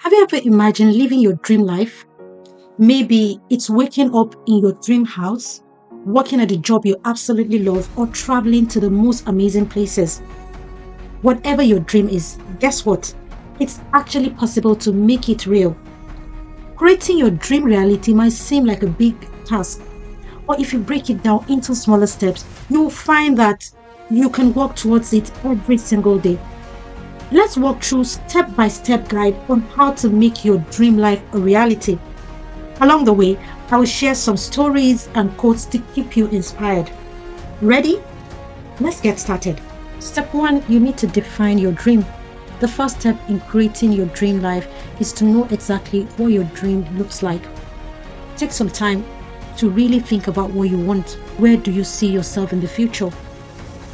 Have you ever imagined living your dream life? Maybe it's waking up in your dream house, working at a job you absolutely love, or traveling to the most amazing places. Whatever your dream is, guess what? It's actually possible to make it real. Creating your dream reality might seem like a big task, or if you break it down into smaller steps, you will find that you can work towards it every single day. Let's walk through step-by-step guide on how to make your dream life a reality. Along the way, I will share some stories and quotes to keep you inspired. Ready? Let's get started. Step 1, you need to define your dream. The first step in creating your dream life is to know exactly what your dream looks like. Take some time to really think about what you want. Where do you see yourself in the future?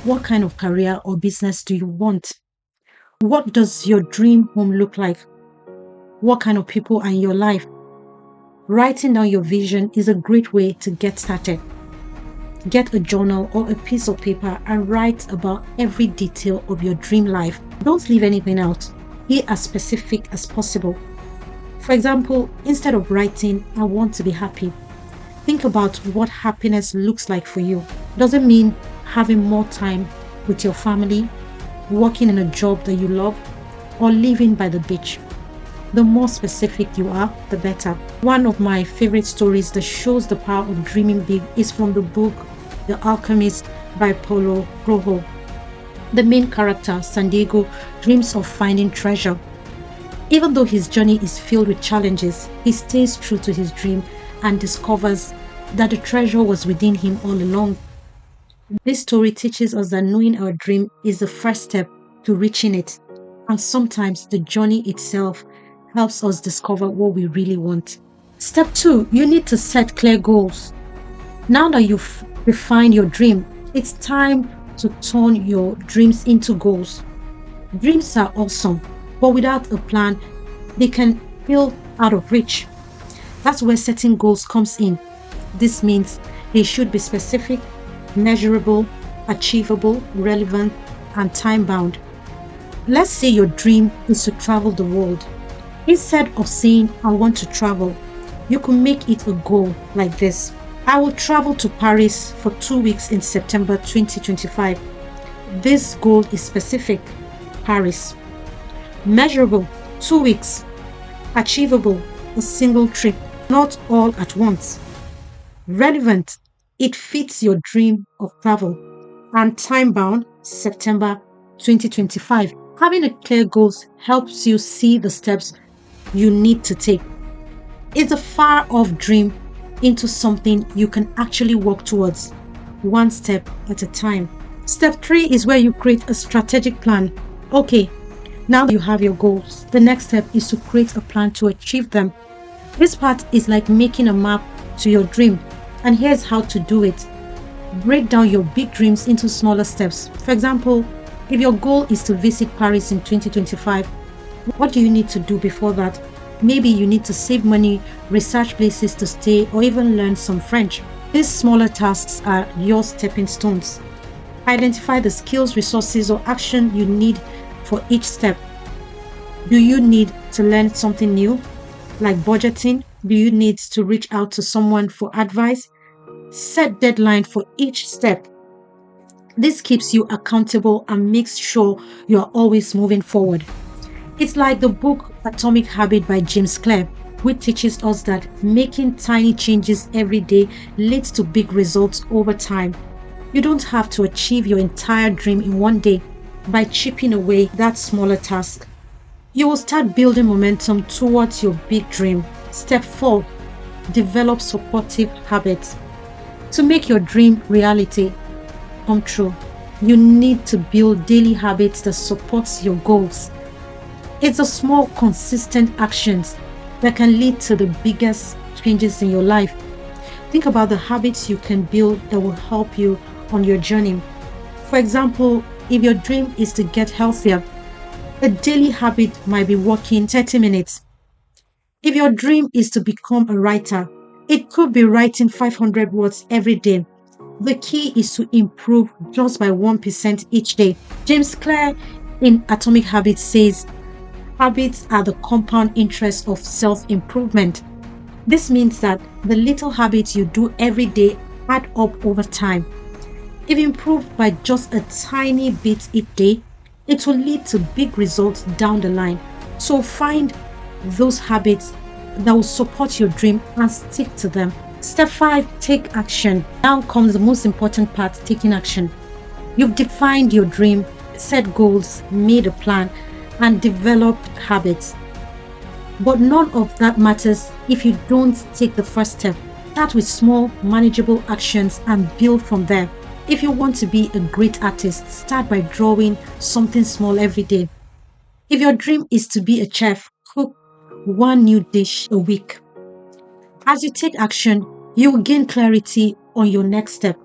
What kind of career or business do you want? What does your dream home look like? What kind of people are in your life? Writing down your vision is a great way to get started. Get a journal or a piece of paper and write about every detail of your dream life. Don't leave anything out. Be as specific as possible. For example, instead of writing, "I want to be happy," think about what happiness looks like for you. Does it mean having more time with your family, working in a job that you love, or living by the beach? The more specific you are, the better. One of my favorite stories that shows the power of dreaming big is from the book The Alchemist by Paulo Coelho. The main character, San Diego, dreams of finding treasure. Even though his journey is filled with challenges, he stays true to his dream and discovers that the treasure was within him all along. This story teaches us that knowing our dream is the first step to reaching it, and sometimes the journey itself helps us discover what we really want. Step 2, you need to set clear goals. Now that you've defined your dream, it's time to turn your dreams into goals. Dreams are awesome, but without a plan, they can feel out of reach. That's where setting goals comes in. This means they should be specific, measurable, achievable, relevant, and time-bound. Let's say your dream is to travel the world. Instead of saying, "I want to travel," you could make it a goal like this. "I will travel to Paris for 2 weeks in September 2025. This goal is specific. Paris. Measurable, 2 weeks. Achievable, a single trip, not all at once. Relevant, it fits your dream of travel. And time-bound, September 2025. Having a clear goals helps you see the steps you need to take. It's a far off dream into something you can actually work towards, one step at a time. Step 3 is where you create a strategic plan. Okay, now you have your goals. The next step is to create a plan to achieve them. This part is like making a map to your dream, and here's how to do it. Break down your big dreams into smaller steps. For example, if your goal is to visit Paris in 2025, what do you need to do before that? Maybe you need to save money, research places to stay, or even learn some French. These smaller tasks are your stepping stones. Identify the skills, resources, or action you need for each step. Do you need to learn something new, like budgeting? Do you need to reach out to someone for advice? Set deadline for each step. This keeps you accountable and makes sure you are always moving forward. It's like the book Atomic Habit by James Clear, which teaches us that making tiny changes every day leads to big results over time. You don't have to achieve your entire dream in one day. By chipping away that smaller task, you will start building momentum towards your big dream. Step 4, develop supportive habits. To make your dream reality come true, you need to build daily habits that supports your goals. It's the small, consistent actions that can lead to the biggest changes in your life. Think about the habits you can build that will help you on your journey. For example, if your dream is to get healthier, a daily habit might be walking 30 minutes. If your dream is to become a writer, it could be writing 500 words every day. The key is to improve just by 1% each day. James Clear in Atomic Habits says, Habits are the compound interest of self improvement. This means that the little habits you do every day add up over time. If improved by just a tiny bit each day, it will lead to big results down the line. So find those habits that will support your dream and stick to them. Step 5, take action. Now comes the most important part, taking action. You've defined your dream, set goals, made a plan, and developed habits. But none of that matters if you don't take the first step. Start with small, manageable actions and build from there. If you want to be a great artist, start by drawing something small every day. If your dream is to be a chef, cook one new dish a week. As you take action, you will gain clarity on your next step.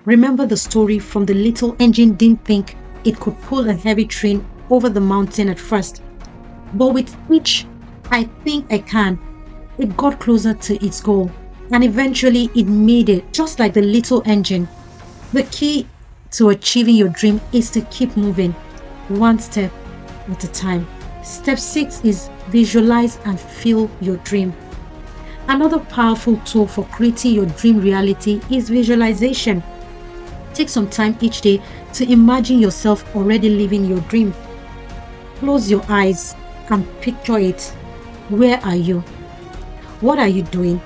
Remember the story from the little engine didn't think it could pull a heavy train over the mountain at first. But with each I think I can, it got closer to its goal. And eventually it made it, just like the little engine. The key to achieving your dream is to keep moving, one step at a time. Step 6 is visualize and feel your dream. Another powerful tool for creating your dream reality is visualization. Take some time each day to imagine yourself already living your dream. Close your eyes and picture it. Where are you? What are you doing?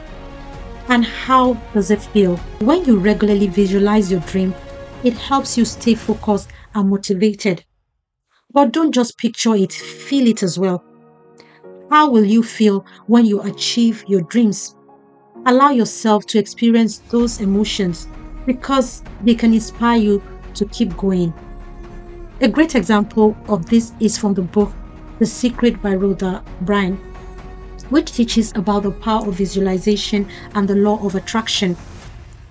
And how does it feel? When you regularly visualize your dream, it helps you stay focused and motivated. But don't just picture it, feel it as well. How will you feel when you achieve your dreams? Allow yourself to experience those emotions because they can inspire you to keep going. A great example of this is from the book The Secret by Rhoda Bryan, which teaches about the power of visualization and the law of attraction.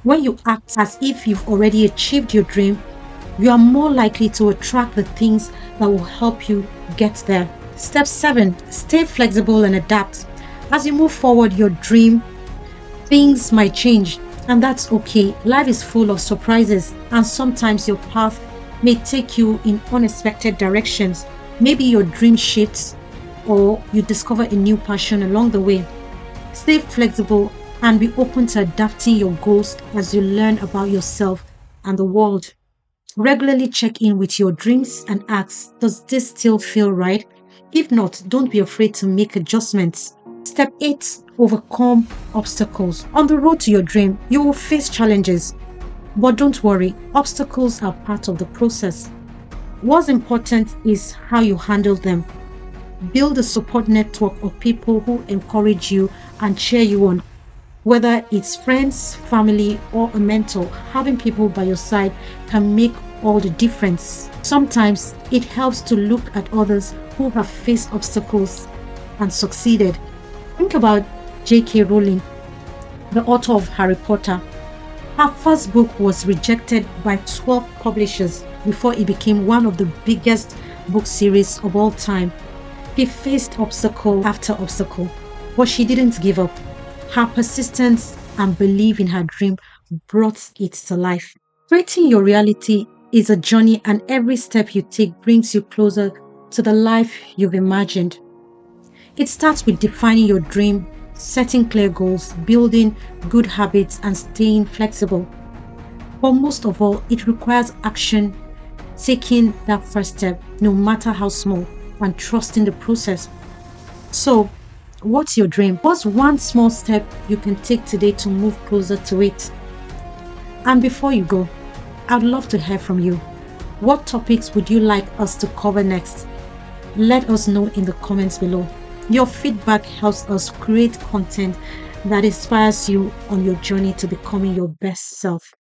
When you act as if you've already achieved your dream, you are more likely to attract the things that will help you get there. Step 7, stay flexible and adapt. As you move forward your dream, things might change, and that's okay. Life is full of surprises, and sometimes your path may take you in unexpected directions. Maybe your dream shifts or you discover a new passion along the way. Stay flexible and be open to adapting your goals as you learn about yourself and the world. Regularly check in with your dreams and ask, does this still feel right? If not, don't be afraid to make adjustments. Step 8, overcome obstacles. On the road to your dream, you will face challenges. But don't worry, obstacles are part of the process. What's important is how you handle them. Build a support network of people who encourage you and cheer you on. Whether it's friends, family, or a mentor, having people by your side can make all the difference. Sometimes it helps to look at others who have faced obstacles and succeeded. Think about J.K. Rowling, the author of Harry Potter. Her first book was rejected by 12 publishers before it became one of the biggest book series of all time. She faced obstacle after obstacle, but she didn't give up. Her persistence and belief in her dream brought it to life. Creating your reality is a journey, and every step you take brings you closer to the life you've imagined. It starts with defining your dream, setting clear goals, building good habits, and staying flexible. But most of all, it requires action, taking that first step, no matter how small, and trusting the process. So, what's your dream? What's one small step you can take today to move closer to it? And before you go, I'd love to hear from you. What topics would you like us to cover next? Let us know in the comments below. Your feedback helps us create content that inspires you on your journey to becoming your best self.